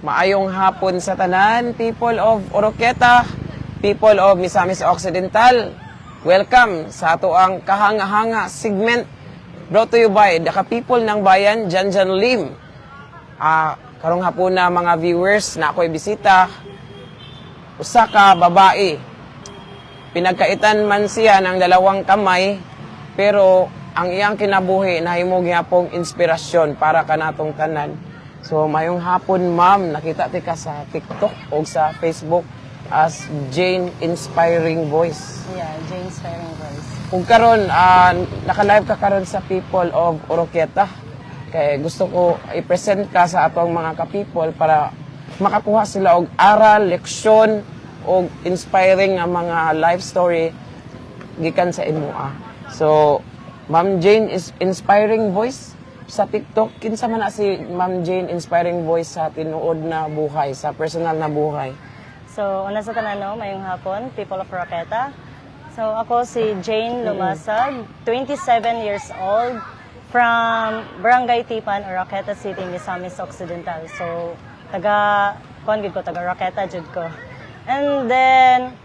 Maayong hapon sa tanan, people of Oroquieta, people of Misamis Occidental. Welcome sa ato ang kahanga-hanga segment brought to you by the ka-people ng bayan, Janjan Lim. Karong hapon na mga viewers na ako'y bisita, usa ka babae. Pinagkaitan man siya ng dalawang kamay, pero ang iyang kinabuhi nahimog gyapong inspirasyon para kanatong tanan. So, mayong hapon, ma'am, nakita ka sa TikTok o sa Facebook as Jane Inspiring Voice. Yeah, Jane Inspiring Voice. Kung karon, naka-live ka karon sa people of Oroquieta. Kaya gusto ko i-present ka sa atong mga ka-people para makakuha sila og aral, leksyon, o inspiring nga mga life story gikan sa imoa. So, Ma'am Jane is Inspiring Voice sa TikTok. Kinsa man na si Ma'am Jane Inspiring Voice sa tinuod na buhay, sa personal na buhay? So, una sa tanan, mayong hapon, people of Oroquieta. So, ako si Jane Lumasag, 27 years old, from Barangay Tipan, Oroquieta City, Misamis Occidental. So, taga Oroquieta jud ko. And then,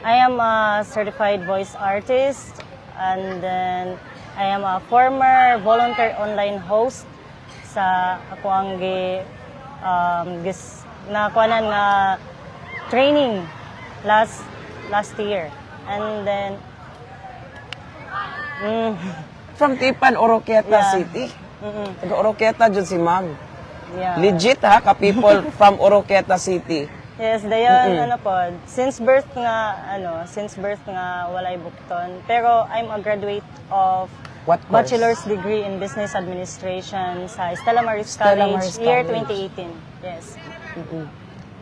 I am a certified voice artist, and then I am a former volunteer online host sa ako ang nakuanan nga training last year. And then From Tipan, Oroquieta Yeah. City. Taga Oroquieta jud si Ma'am. yeah. Legit ha, ka-people from Oroquieta City. Yes, dayon since birth nga walay bukton. Pero I'm a graduate of What course? bachelor's degree in business administration sa Stella Maris Stella College, Maris year College. 2018. Yes.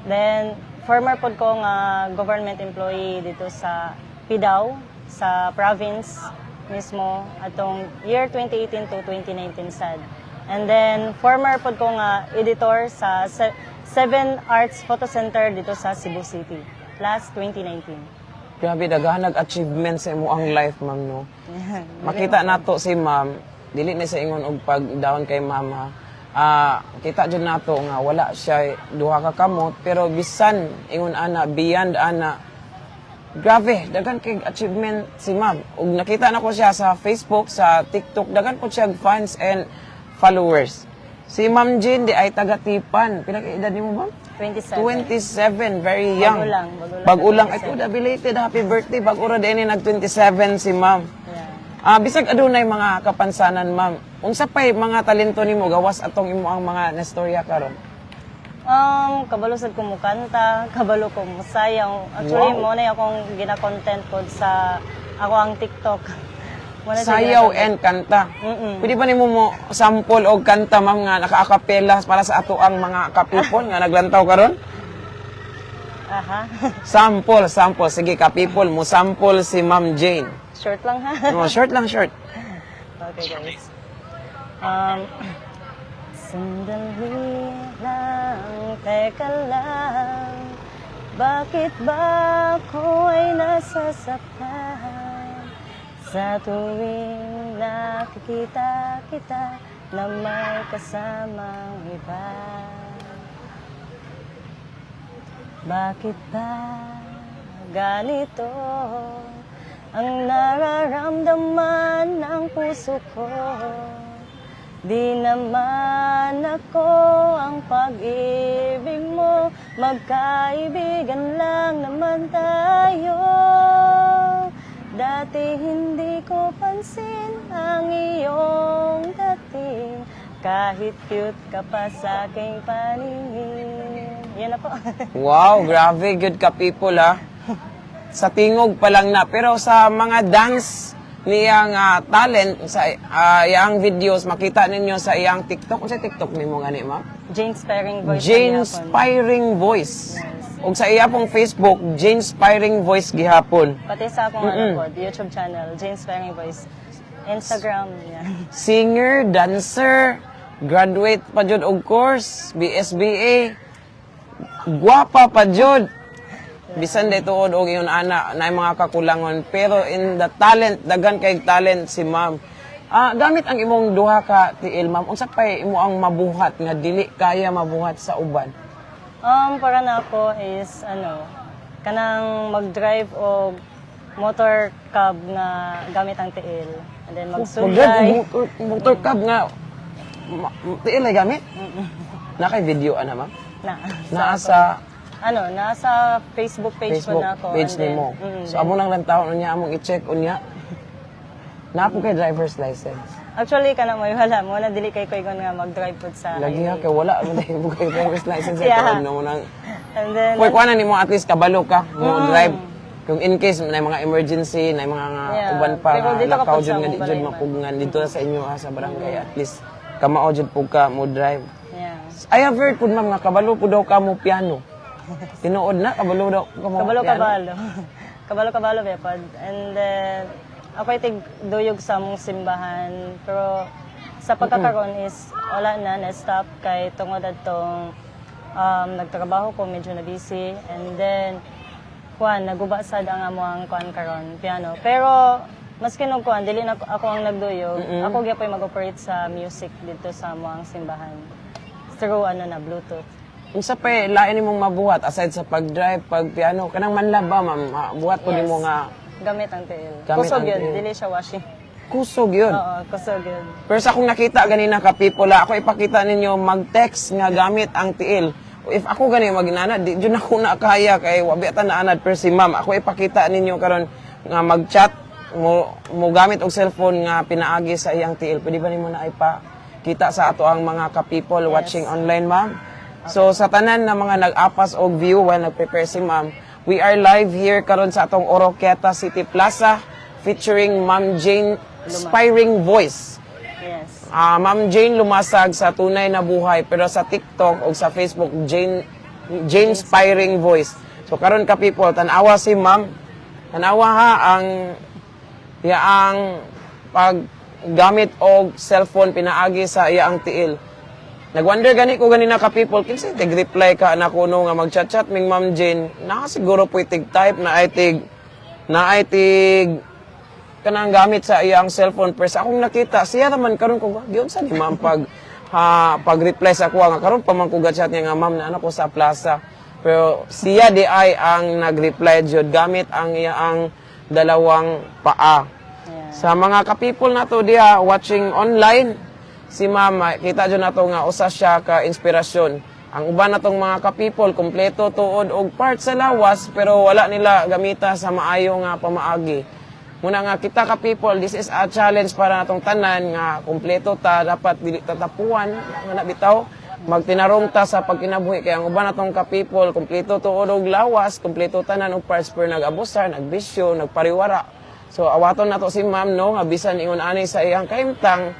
Then former pod ko nga government employee dito sa Pidao sa province mismo atong year 2018 to 2019 sad. And then former pod ko nga editor sa Seven Arts Photo Center dito sa Cebu City last 2019. Grabe, daghan nag-achievement sa imo ang life, ma'am, no? Makita nato si ma'am, dili na sa ingon og pag-down kay mama. Kita dyan nato nga wala siya duha ka kamot, pero bisan ingon ana, beyond ana. Grabe, daghan kay achievement si ma'am. Ug nakita na ko siya sa Facebook, sa TikTok, daghan po siya fans and followers. Si Ma'am Jane di ay taga-Tipan. Pila ka edad niyo, ma'am? 27. 27, very young. Bago lang. Ito, belated, happy birthday. Bago ra din nag-27 si ma'am. Yeah. Bisag adunay mga kapansanan, ma'am. Unsa pay mga talento nimo gawas atong imo ang mga nastorya karon? Kabalo sad ko mo kanta, kabalo ko mo sayaw. Actually, Wow. mo na akong gina-content ko sa ako ang TikTok. Wala siya Sayaw gina-content. and kanta. Mm-mm. Pwede ba nimo mo sample og kanta, ma'am, nga naka-acapella para sa ato ang mga ka-people nga naglantaw karon? Aha. Sample. Sige, ka-people, mo sample si Ma'am Jane. Short lang ha. No, short lang, short. Okay, guys. Sandali lang, teka lang, bakit ba ako ay nasasaktan? Sa tuwing nakikita kita na may kasamang iba. Bakit ba ganito ang nararamdaman ng puso ko? Di naman ako ang pag-ibig mo, magkaibigan lang naman tayo. Dati hindi ko pansin ang iyong dating, kahit cute ka pa sa aking paningin. Yan na po. Wow, grabe, good ka people ha. Sa tingog pa lang na, pero sa mga dance niyang talent, sa iyang videos, makita ninyo sa iyang TikTok. Ano sa TikTok nimo gani, ma'am? Jane Inspiring Voice. Jane ang yapon. Inspiring Voice. Yes. Ug sa iya pong Facebook, Jane Inspiring Voice gihapon. Pati sa akong YouTube channel, Jane Inspiring Voice. Instagram, yan. Singer, dancer, graduate pa jud og course, BSBA. Guwapa pa jud. Bisan day tuod og iyon ana na mga kakulangon, pero in the talent, daghan kay talent si ma'am. Gamit ang imong duha ka tiil, ma'am, unsa pay imo ang mabuhat nga dili kaya mabuhat sa uban? Para na ako is, kanang mag-drive o motor cab nga gamit ang tiil. And then magsuglay. Motor cab nga. Tiil ay gamit? Nakay video ana ma'am? Nasa nasa Facebook page ko Facebook na ako. page and then, nimo. So amo nang lang taon unya among i-check unya. Napo kay driver's license. Actually, kana mo wala mo na dili kay koy nga mag-drive pud sa Lagi ha highway. kay wala mo dai mo kay driver's license Yeah. ito mo nang And then, Kuy kuana nimo at least kabalo ka mo drive. Kung in case may mga emergency, may mga Yeah. uban pa Pero nga dito ka lakaw pa sa jud nga di mong jud balay mapugngan dito sa inyo sa barangay at least kamao jud pug ka mo drive. yeah. I have heard pud ma'am nga kabalo pud daw ka mo piano. Tinuod na kabalo daw ka mo piano. Kabalo-kabalo. Kabalo-kabalo bepod. And then, ako ay tigduyog sa mong simbahan. Pero sa pagkakaroon is wala na-stop kay tungod atong nagtrabaho ko, medyo na busy. And then, naguba sad ang amuang karon piano. Pero, maski nung dili na ako ang nagduyog, ako gyapon mag-operate sa music dito sa amuang simbahan. Through Bluetooth. Unsa pa lain nimong mabuhat aside sa pag-drive, pag-piano, kanang manlab ba ma'am? Buhat po nimo nga Gamit ang tiil. Gamit Kusog ang yun, tiil. dili siya washing. kusog yun. Oo, kusog yun. Pero sa akong nakita ganina ka people, ako ipakita ninyo mag-text nga gamit ang tiil. If ako gani maginana, di jud ako na kaya kay wabi ta naanad per si ma'am. Ako ipakita ninyo karon nga mag-chat mo gamit og cellphone nga pinaagi sa iyang tiil. Pwede ba nimo na ipakita sa ato ang mga ka-people watching online, ma'am? So sa tanan na mga nag-apas og view while nag-prepare si ma'am, we are live here karon sa atong Oroquieta City Plaza featuring Ma'am Jane Inspiring Voice. Yes. Ma'am Jane lumasag sa tunay na buhay pero sa TikTok o sa Facebook Jane Inspiring Voice. So karon ka people, tanawa si ma'am. Tanawa ha ang paggamit og cellphone pinaagi sa iyaang tiil. Nagwonder gani ko ganina ka people, kinsa tig-reply ka na kuno nga mag-chat-chat ming Ma'am Jane. Siguro po type na ay tig kanang gamit sa iyang cellphone. Pero sa akong nakita, siya naman karon ko giun sa ni ma'am pag-reply sa ako nga karon pa man ko chat niya nga ma'am na ano ko sa plaza. Pero siya di ay ang nag-reply jud gamit ang iyang dalawang paa. Yeah. Sa mga ka-people nato diha watching online, si mama, kita dyan na nga usa siya ka inspirasyon. Ang uban natong mga ka-people, kompleto tuod og part sa lawas, pero wala nila gamita sa maayo nga pamaagi. Muna nga kita ka-people, this is a challenge para natong tanan nga kompleto ta, dapat dili tatapuan, nga nabitaw, magtinarong ta sa pagkinabuhi. Kaya ang uban natong ka-people, kompleto tuod og lawas, kompleto tanan og parts, pero nag-abusar, nagbisyo, nagpariwara. So awaton nato si ma'am, no, nga bisan ingon ani sa iyang kaimtang,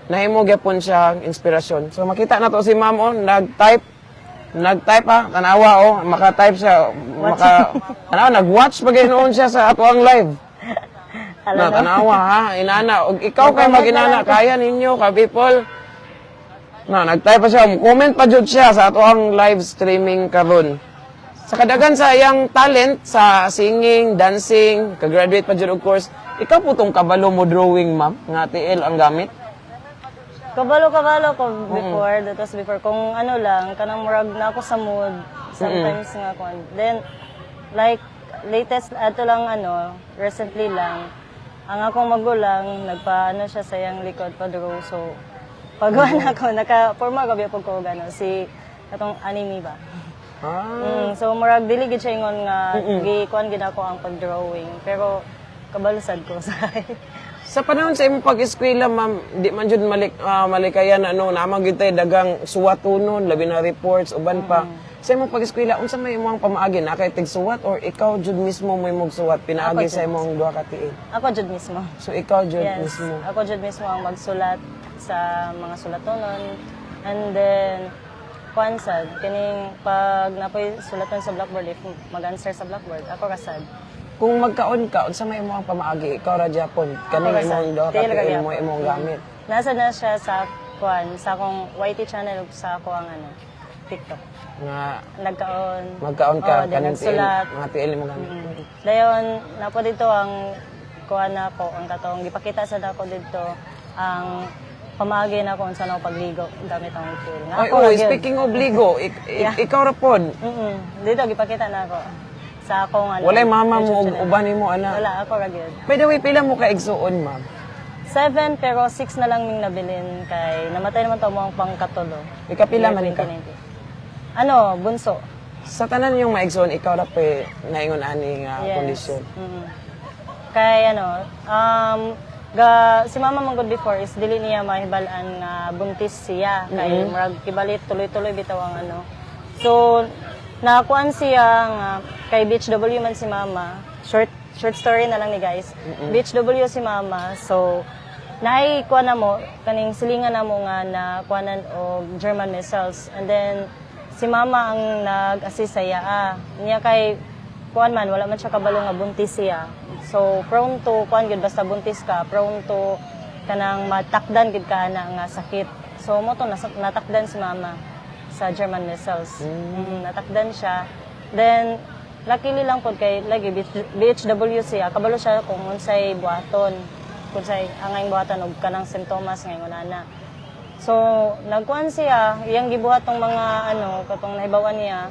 nahimo gyapon siya inspirasyon. So makita na to si ma'am nag-type tanawa maka-type siya, nag-watch pag noon siya sa ato ang live. Tanawa ha, inana, og ikaw kay mag-inana, kaya ninyo ka people. Nag-type pa siya, comment pa jud siya sa ato ang live streaming karon. Sa kadagan sa iyang talent sa singing, dancing, ka-graduate pa jud of course. Ikaw putong kabalo mo drawing ma'am, nga TL ang gamit. Kabalo ko before, that was before. Kung ano lang, kanang murag na ako sa mood, sometimes nga ako. Then, like, latest, ato lang recently lang, ang akong magulang, nagpa-ano siya sa iyang likod, pa-draw. So, pagawa na ako, naka-forma gabi po ko, si, katong anime ba? So, murag, diligid siya ingon nga, gikuan gid ako ang pag-drawing. Pero, kabalusad ko sa Sa panahon sa imong pag-eskwela, ma'am, di man jud malikayan namang gyud tay dagang suwatonon, labi na reports uban pa. Sa imong pag-eskwela, unsa may imong pamaagi na kay tig-suwat or ikaw jud mismo mo imong suwat pinaagi sa imong duha ka tiil? Ako jud mismo. So ikaw jud Yes, mismo. ako jud mismo ang magsulat sa mga sulatonon. And then, kuansad, kining pag napoy sulaton sa blackboard, if mag-answer sa blackboard, ako rasad. Kung magkaon ka, unsa may imong pamaagi? Ikaw ra Japon, kaning imong duha ka tiil mo imong gamit. Nasa na siya sa sa akong YT channel ug sa ako ang TikTok. Nga Magkaon ka din kaning tiil, nagsulat. mga tiil mo gamit. Dayon napo dito ang kuan nako ang katong gipakita sa nako dito ang pamaagi na kung saan ako pagligo gamit ang pool. Nga Ay, ako uy, ra gyud. speaking of ligo, ikaw ra pod. Dito gipakita na ako sa akong ano. Walay mama mo YouTube ug channel. uban mo ana. Wala ako ra gyud. By the way, pila mo ka igsuon, ma'am? 7 pero 6 na lang ming nabilin kay namatay naman to mo ang pangkatulo. Ikapila man ka? 2019. Ano, bunso. Sa tanan yung maigsuon, ikaw ra pa naingon ani nga Yes. kondisyon. Kay ano, si mama manggod before is dili niya mahibalaan nga buntis siya kay murag kibalit tuloy-tuloy bitaw ang ano. So nakuan siya nga kay BHW man si mama. Short story na lang ni guys. BHW si mama. So naay kuan na mo kaning silingan na mo nga na kuanan og German measles, and then si mama ang nag-assist sa iya. Niya kay kuan man wala man siya kabalo nga buntis siya. So prone to kuan gyud basta buntis ka, prone to kanang matakdan gid ka na nga sakit. So mo to natakdan si mama sa German measles. Natakdan siya. Then luckily lang pod kay lagi BHW siya, kabalo siya kung unsay buhaton, kung say angay buhaton og kanang simptomas ngayon ana. So nagkuan siya, iyang gibuhat tong mga ano katong nahibawan niya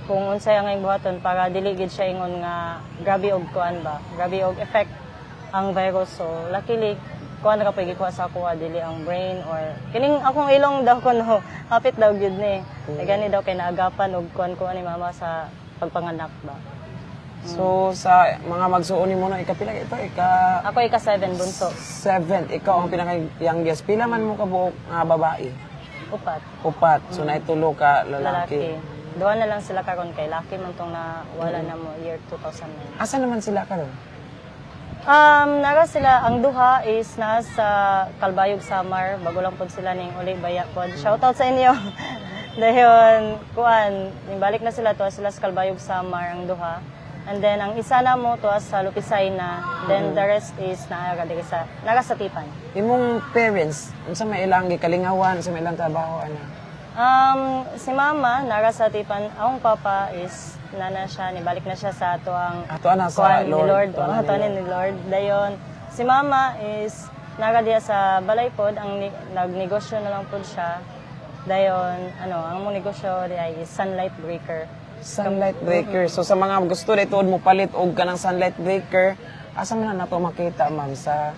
kung unsay angay buhaton para dili gid siya ingon nga grabe og kuan ba, grabe og effect ang virus. So luckily kuan ra pay gikuha sa kuha dili ang brain or kining akong ilong daw kuno hapit daw gyud ni. Gani daw kay naagapan og kuan ko ni mama sa pagpanganak ba. So sa mga magsuon mo na ikapila ito, Ako ika-7 bunso. 7, ikaw ang pinaka-youngest. Pila man mo ka buok nga babae? 4 Upat. So naitulo ka lalaki. lalaki. Duha na lang sila karon kay laki man tong na wala na mo year 2009. Asa naman sila karon? Nara sila, ang duha is nasa Kalbayog Samar, bago lang po sila ning uli baya po. Shoutout sa inyo. Dayon, kuan, balik na sila to sila sa Kalbayog Samar ang duha. And then ang isa na mo to sa Lupisay na, then the rest is nara sa Tipan. Imong parents, unsa may ilang gikalingawan, unsa may ilang trabaho ana? Si mama nara sa Tipan, akong papa is nana siya, nibalik na siya sa ato ang Ato ana sa kuan ni Lord. Lord. Tuwa Ato ni Lord. Dayon, si mama is nara diya sa balay pod, ang nagnegosyo na lang pod siya. Dayon, ang mong negosyo diya is sunlight breaker. Sunlight breaker. So sa mga gusto dito mo palit og kanang sunlight breaker, asa man na nato makita ma'am sa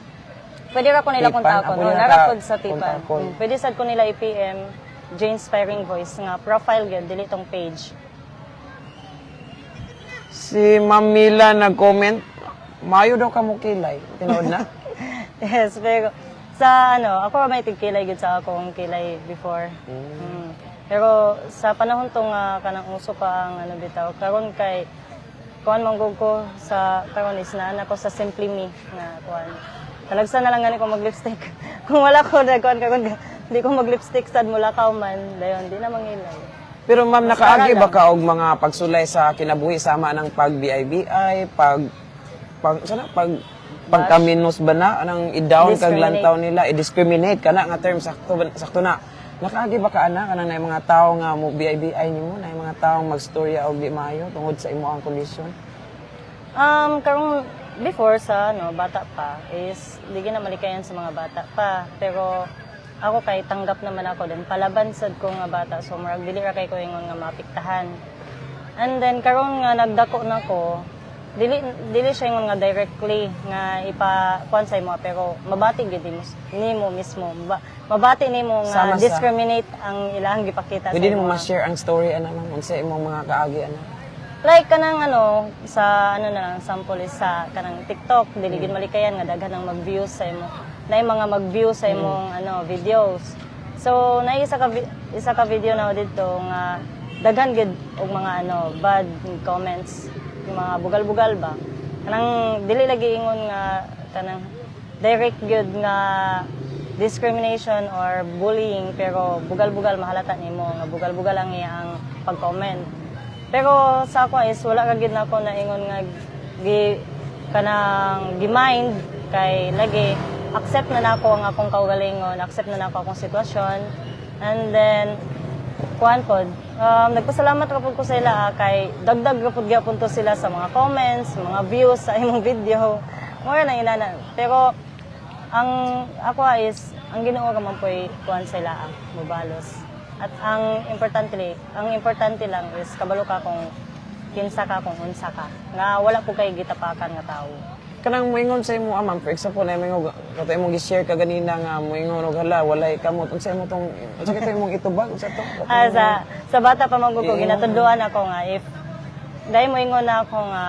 Pwede ra ko nila Tipan? kontakon. Ako No, nila nara ka- pod sa Tipan. kontakon. Pwede sad ko nila i-PM Jane Inspiring Voice nga profile gyud dili tong page. si Ma'am Mila nag-comment, mayo daw ka mo kilay. Tinood na? Yes, pero sa ako may tigkilay gud sa akong kilay before. Pero sa panahon tong kanang uso pa ang bitaw karon kay kuan manggug ko sa karon is na ko sa Simply Me nga kuan. Talagsa na lang gani ko mag-lipstick. Kung wala ko na kuan karon di ko mag-lipstick sad mula ka man dayon di na mangilay. Pero ma'am, nakaagi Mas ba ka og mga pagsulay sa kinabuhi sama ng pag-BIBI, pagkaminos ba na, anang i-down kag Discriminate. lantaw nila, i-discriminate ka na nga term, sakto na. Nakaagi ba ka ana, kanang na mga tao nga mo BIBI nimo, na mga taong magstorya og di maayo tungod sa imo ang kondisyon? Karong before sa bata pa is di na malikayan sa mga bata pa, pero ako kay tanggap naman ako din palaban sad ko nga bata, so murag dili ra kay ko ingon nga mapiktahan. And then karon nga nagdako na ko, dili siya ingon nga directly nga kuan sa imo, pero mabati gid nimo mismo. Mabati nimo nga Sama sa- discriminate ang ilang gipakita Pwede sa nimo imo. ma-share ang story ana ma'am, unsa imong mga kaagi ana? Like kanang sa na lang sample is sa kanang TikTok, dili gid malikayan nga daghan ang mag-views sa imo. Naay mga mag-view sa imong videos. So naay isa ka video na dito nga daghan gid og mga bad comments, yung mga bugal-bugal ba. Kanang dili lagi ingon nga kanang direct gid nga discrimination or bullying, pero bugal-bugal mahalata nimo nga bugal-bugal ang iyang pag-comment. Pero sa ako is wala ka gid na ako na ingon nga kanang gi-mind kay lagi accept na nako ang akong kaugalingon, accept na nako akong sitwasyon. And then kuan pod, nagpasalamat ra pud ko sa ila kay dagdag ra pud gyapon to sila sa mga comments, mga views sa imong video. More na inana. Pero ang ako is ang Ginoo ka man po'y kuan sila ang mubalos. At ang importante lang is kabalo ka kung kinsa ka kung unsa ka. Nga wala po kay gitapakan nga tao. Kanang moingon sa imo ma'am, for example, na mo kato imong gi-share ka ganina nga moingon og hala walay kamot unsa imo tong unsa kito imong itubag sa to? Sa bata pa man ko ginatudloan ako nga if dahil mo ingon na ako nga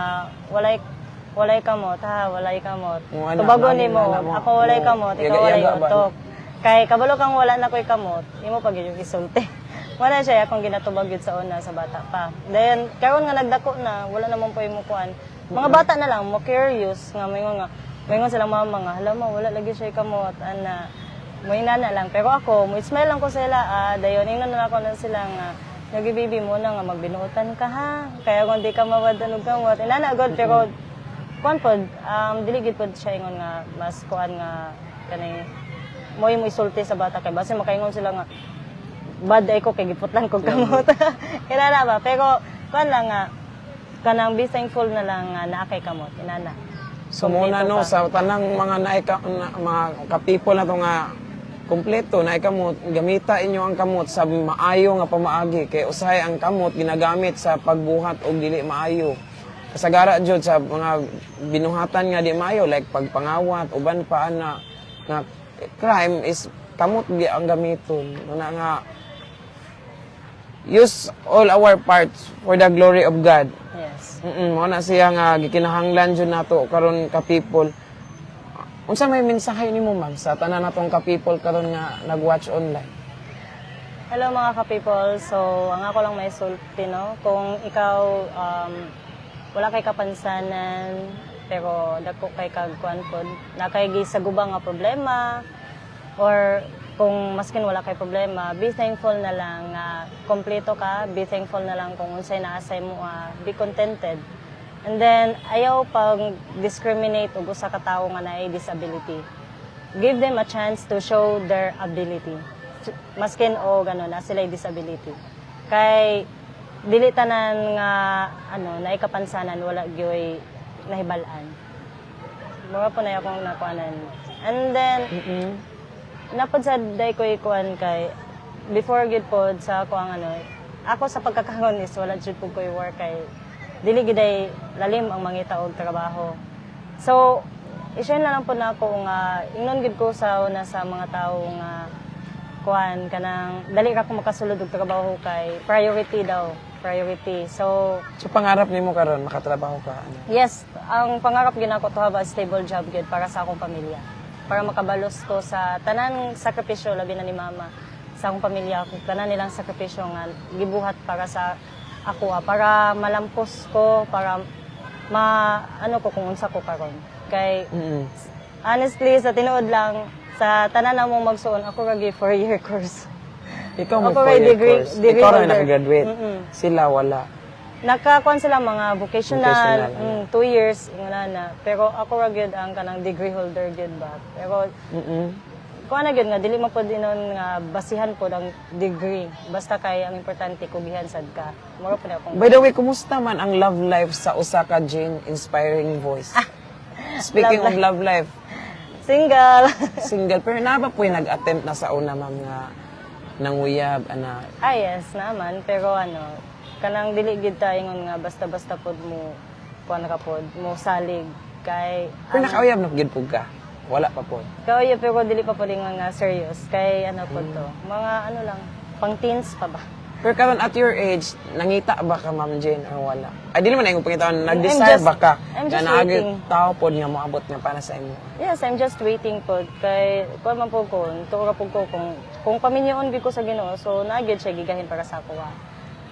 walay kamot ha, walay kamot. Tubago nimo, ako walay kamot, ikaw walay utok. Kay kabalo kang wala na ko'y kamot, imo pag yung isulti. Wala siya akong ginatubag yun sa una sa bata pa. Then karon nga nagdako na, wala naman po imo kuan. Mga bata na lang mo curious nga moingon silang mama nga hala mo wala lagi siya kamot ana. Mo inana lang pero ako mo smile lang ko sila dayon ingnan na ako na sila nga nagibibi mo na nga magbinuotan ka ha. Kaya kung di ka mawadan og kamot inana god pero kuan pod dili gid pod siya ingon nga mas kuan nga kanay mo isulti sa bata kay base makaingon sila nga bad ay ko kay giputlan kog kamot. Inana ba pero kuan lang nga kanang be thankful na lang nga naa kay kamot inana. So muna no sa tanang mga mga ka-people na to nga kompleto na kamot gamita inyo ang kamot sa maayo nga pamaagi kay usahay ang kamot ginagamit sa pagbuhat og dili maayo. Kasagara jud sa mga binuhatan nga di maayo like pagpangawat uban pa ana nga crime is kamot ang gamiton nga use all our parts for the glory of God. Yes. Mo na siya nga gikinahanglan jud nato karon ka people. Unsa may mensahe nimo ma'am sa tanan natong ka people karon nga nag-watch online? Hello mga ka-people. So, ang ako lang may sulti, no? Kung ikaw wala kay kapansanan pero dako kay kagkuan pod na kay gisagubang nga problema or kung maskin wala kay problema, be thankful na lang na kompleto ka, be thankful na lang kung unsay naasay mo, be contented. And then, ayaw pag discriminate og usa ka tawo nga naay disability. Give them a chance to show their ability. Maskin o gano'n, na sila disability. Kay, dili tanan nga, naay kapansanan, wala gyoy nahibalaan. Mga po na akong nakuanan. And then, napod sa day ko ikuan kay before gid pod sa ako ang ako sa pagkakangon is wala jud pud ko work kay dili gid ay lalim ang mangita og trabaho. So i-share na lang po na ako nga ingnon gid ko sa una sa mga tawo nga kuan kanang dali ra ko makasulod og trabaho kay priority daw, priority. So pangarap nimo karon makatrabaho ka yes, ang pangarap gid nako to have a stable job gid para sa akong pamilya. Para makabalos ko sa tanan sakripisyo labi na ni mama sa akong pamilya, tanan nilang sakripisyo nga gibuhat para sa ako para malampos ko, para ko kung unsa ko karon. Kay honestly sa tinuod lang sa tanan namong magsuon ako ra gi 4-year course. Ikaw mo ako 4-year course. degree Ikaw ra holder. nakagraduate. Sila wala. Nakakuan sila mga vocational, 2 years ingana na. Pero ako ra gyud ang kanang degree holder gyud ba. Pero kuan na gyud nga dili man pud inon nga basihan pod ang degree. Basta kay ang importante kugihan sad ka. Mura pud akong By the way, kumusta man ang love life sa usa ka Jane inspiring voice? Speaking of love life, single. single pero na ba po'y nag-attempt na sa una ma'am nga nanguyab ana? Yes naman pero kanang dili gid ta ingon nga basta-basta pod mo kuan ka pod mo salig kay Pero nakauyab na gid pug ka. Wala pa po. Kaya pero dili pa pod ingon nga serious kay pod to. Mga lang pang teens pa ba. Pero karon at your age, nangita ba ka Ma'am Jane or wala? Ay dili man na imong pangitawan, nag-desire ba ka? I'm just na waiting. Tao pod nga moabot nga para sa imo. Yes, I'm just waiting pod kay kuan man po ko, tuora po ko kung paminyoon gid ko sa Ginoo so naagid siya gigahin para sa ako.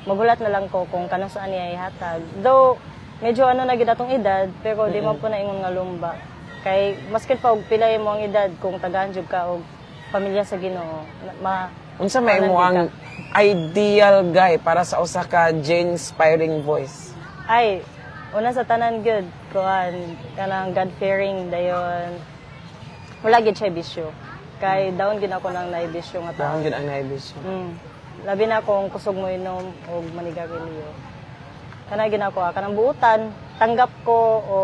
Magulat na lang ko kung kanang saan niya ihatag. Though, medyo na gid atong edad, pero di man po na ingon nga lumba. Kay, maskin pa og pilay mo ang edad kung tagahan jud ka og pamilya sa Ginoo. Unsa may mo ang ideal guy para sa usa ka Jane inspiring voice? Ay, una sa tanan gud, kuan, kanang God-fearing dayon. Wala gid siya bisyo. Kay, daon gid ako nang naibisyo nga tao. Daon gid ang naibisyo. Labi na akong kusog mo inom o manigarilyo. Kana ginako kanang buutan, tanggap ko o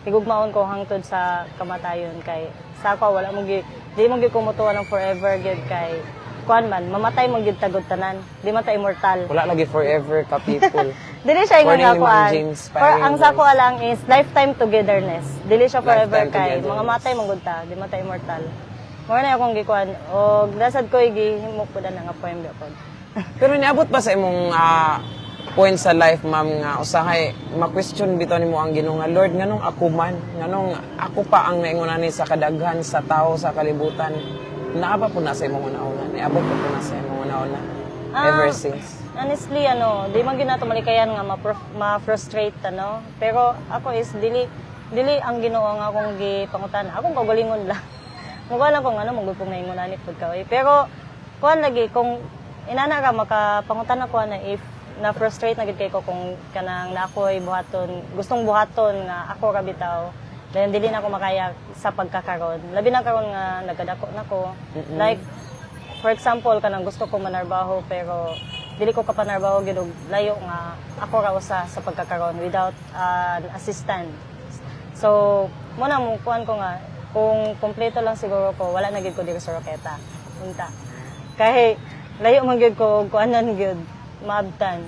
higugmaon ko hangtod sa kamatayon kay sa ako wala mo di mo gyud kumutuwa ng forever gyud kay kuan man mamatay mo gyud tagod tanan. Di man ta immortal. Wala lagi forever ka people. Dili siya According nga ni Ma'am kuan. Jean, For ang inspiring sako lang is lifetime togetherness. Dili siya forever Lifetime kay togetherness. mga matay manggod ta, di man ta immortal. Mo na akong gikuan og dasad ko gihimo pud na nga poem gyud. Pero niabot ba sa imong point sa life, ma'am, nga usahay ma-question bitaw nimo ang Ginoo nga Lord, nganong ako man, nganong ako pa ang naingon ani sa kadaghan sa tao sa kalibutan. Naaba po na sa imong una-una. Niabot po na sa imong una-una. Ever since. Honestly, di man gyud nato malikayan nga ma-frustrate Pero ako is dili ang Ginoo nga akong gipangutan. Akong kagalingon lang. Mukha lang kung magud kong naingon ani pud ka. Pero kuan lagi kung inana ka makapangutan ako na if na-frustrate na gid kay ko kung kanang na ako'y buhaton, gustong buhaton nga ako ra bitaw. Then dili na ako makaya sa pagkakaron. Labi na karon nga nagkadako nako. Like for example kanang gusto ko manarbaho pero dili ko kapanarbaho gid og layo nga ako ra usa sa pagkakaron without an assistant. So mo na mo kuan ko nga kung kompleto lang siguro ko wala na gid ko diri sa Roqueta. Unta. Kay layo man gyud ko og kuanan gyud maabtan.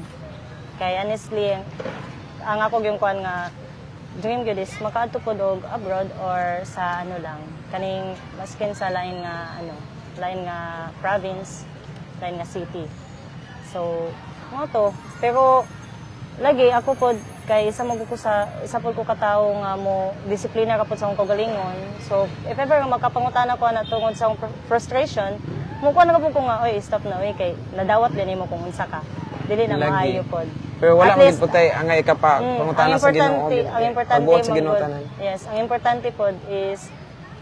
Kay honestly ang ako yung kuan nga dream gyud is makaadto pod og abroad or sa lang kaning maskin sa lain nga province, lain nga city. So mo to pero lagi ako pod kay isa pod ko katawo nga mo disiplina ka pod sa akong kagalingon. So if ever nga makapangutan ako na tungod sa akong frustration, mo kuan na po ko nga oy stop na oy kay nadawat din nimo kung unsa ka. Dili na Lagi. maayo pod. Pero wala At man least, gid putay angay ka pa pangutana sa Ginoo. ang importante Pagbuhat sa Ginoo magod- tanan. Yes, ang importante pod is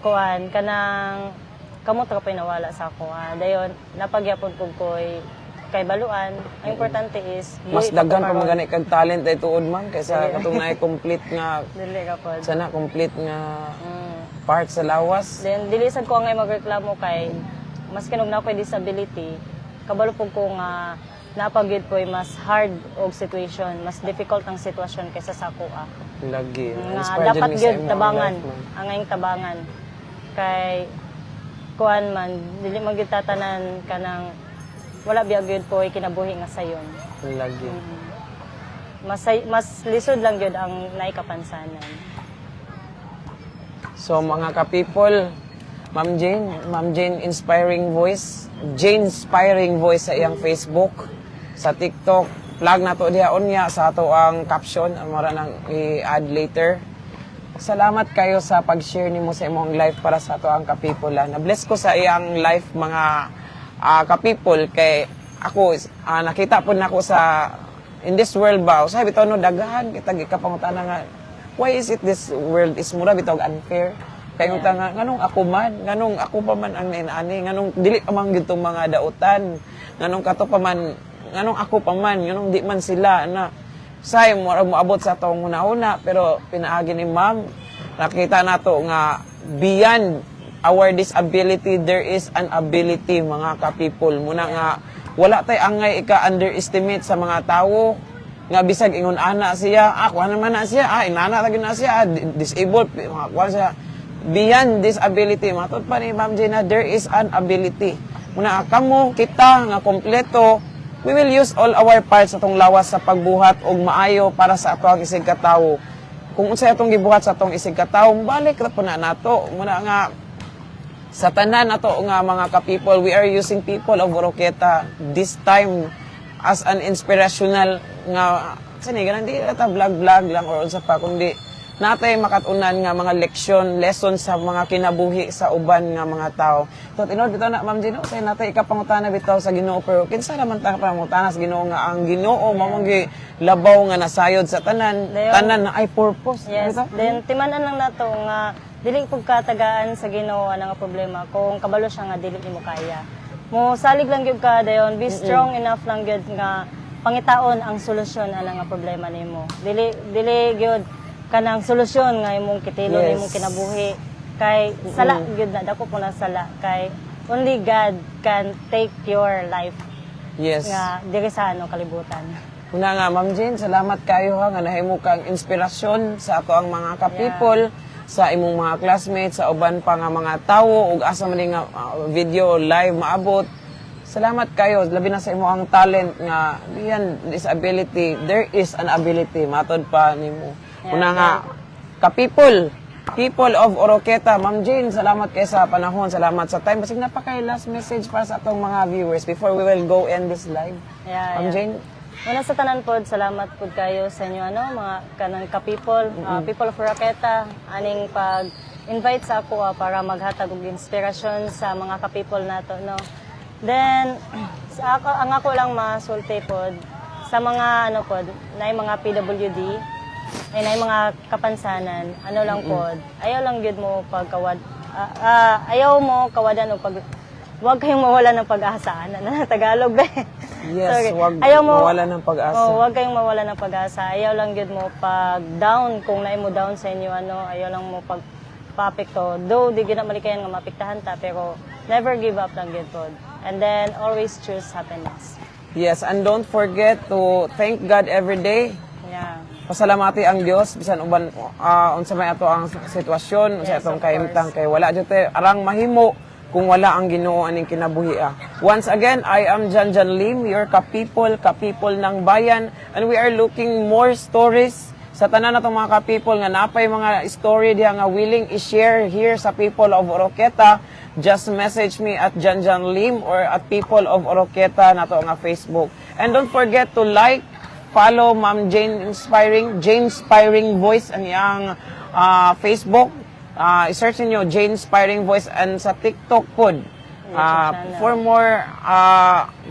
kuan kanang kamot ra pay nawala sa ako. Dayon napagyapon ko koy kay baluan. Ang importante is Mas buhi daghan pa pagkakaroon. magani kag talent ay tuod man kaysa katong naay complete nga Dili ka pod. sana complete nga Mm. part sa lawas. Then dili sad ko ngay magreklamo kay mas kinog na ko'y disability. Kabalo po ko nga napagyud ko'y mas hard og situation, mas difficult ang sitwasyon kaysa sa ako. Lagi. Nga Inspired dapat jud mi sa gyud imong tabangan, life, ma'am. ang ngayong tabangan. Kay kuan man dili man gyud tatanan kanang wala biya gyud ko'y kinabuhi nga sayon. Lagi. Mas lisod lang gyud ang naikapansanan. So mga ka-people, Ma'am Jane Inspiring Voice, Jane Inspiring Voice sa iyang Facebook, sa TikTok, plug na to diha unya sa ato ang caption, mara nang i-add later. Salamat kayo sa pag-share nimo sa imong life para sa ato ang ka-people. Na-bless ko sa iyang life mga ka-people kay ako nakita po nako sa in this world ba, usahay bitaw no daghan kita gikapangutana nga why is it this world is mura bitaw unfair? Kaya yung tanga, nganong ako man, nganong ako pa man ang nainani, nganong dili pa man gitong mga dautan, nganong kato pa man, nganong ako pa man, nganong di man sila, na say mo abot sa tong una-una, pero pinaagi ni ma'am, nakita nato nga beyond our disability, there is an ability, mga ka-people. Muna nga, wala tay angay ika-underestimate sa mga tao, nga bisag ingon ana siya, kuha naman na siya, inana lagi na siya, disabled, mga kuha siya, beyond disability, matod pa ni Ma'am Gina, there is an ability. Muna kamo, kita, nga kompleto, we will use all our parts sa tong lawas sa pagbuhat og maayo para sa ato ang isig katawo. Kung unsay atong gibuhat sa atong isig katawo, balik ra po na nato. Muna nga, sa tanan nato nga mga ka-people, we are using people of Roqueta this time as an inspirational nga, sani, ganun, di ata vlog-vlog lang or unsa pa, kundi natay makatunan nga mga lesson sa mga kinabuhi sa uban nga mga tao. So tinod bitaw na Ma'am Gino, say natay ikapangutana bitaw sa Ginoo pero kinsa naman ta pangutana sa Ginoo nga ang Ginoo mao gi labaw nga nasayod sa tanan, tanan na ay purpose. Yes. Then timan-an lang nato nga dili pug katagaan sa Ginoo ana nga problema kung kabalo siya nga dili nimo kaya. Mo salig lang gyud ka dayon, be strong enough lang gyud nga pangitaon ang solusyon ana nga problema nimo. Dili gyud kanang solusyon nga imong kitilo Yes. imong kinabuhi kay sala gyud na dako po na sala kay only God can take your life Yes. nga diri sa kalibutan. Una nga Ma'am Jane, salamat kayo ha nga nahimo kang inspirasyon sa ato ang mga ka-people sa imong mga classmates, sa uban pa nga mga tawo, ug asa man nga video live maabot. Salamat kayo, labi na sa imo ang talent nga beyond disability, there is an ability, matod pa nimo. Una nga, ka-people of Oroqueta, Ma'am Jane, salamat kayo sa panahon, salamat sa time. Basig napakay last message para sa atong mga viewers before we will go end this live. Ma'am Jane? Una sa tanan pod, salamat pod kayo sa inyo mga kanang ka-people, people of Oroqueta, aning pag-invite sa ako para maghatag og inspirasyon sa mga ka-people nato, no. Then ang ako lang masulti pod sa mga pod, na mga PWD, ay na mga kapansanan, lang pod, ayaw lang gyud mo pagkawad, ayaw mo kawadan o wag kayong mawalan ng pag-asa, na Tagalog ba? Yes, Sorry. wag Ayaw mo mawalan ng pag-asa. Wag kayong mawalan ng pag-asa. Ayaw lang gyud mo pag down kung naay mo down sa inyo ayaw lang mo pag papekto. Though di gyud na malikayan nga mapiktahan ta, pero never give up lang gyud pod. And then always choose happiness. Yes, and don't forget to thank God every day. Yeah. Pasalamati ang Dios bisan uban unsa may ato ang sitwasyon, unsa Yes, atong of kahimtang kay wala jud arang mahimo kung wala ang Ginoo aning kinabuhi. Once again, I am Janjan Lim, your ka-people ng bayan, and we are looking more stories sa tanan natong mga ka-people nga napay mga story diha nga willing i-share here sa people of Oroqueta. Just message me at Janjan Lim or at people of Oroqueta nato nga Facebook. And don't forget to like, follow Ma'am Jane Inspiring Voice ang iyang Facebook. I-search niyo Jane Inspiring Voice, and sa TikTok pod for more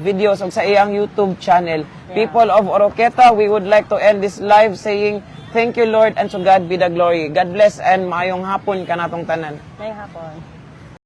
videos og sa iyang YouTube channel. People of Oroqueta, we would like to end this live saying thank you Lord, and to God be the glory. God bless and maayong hapon kanatong tanan. Maayong hapon.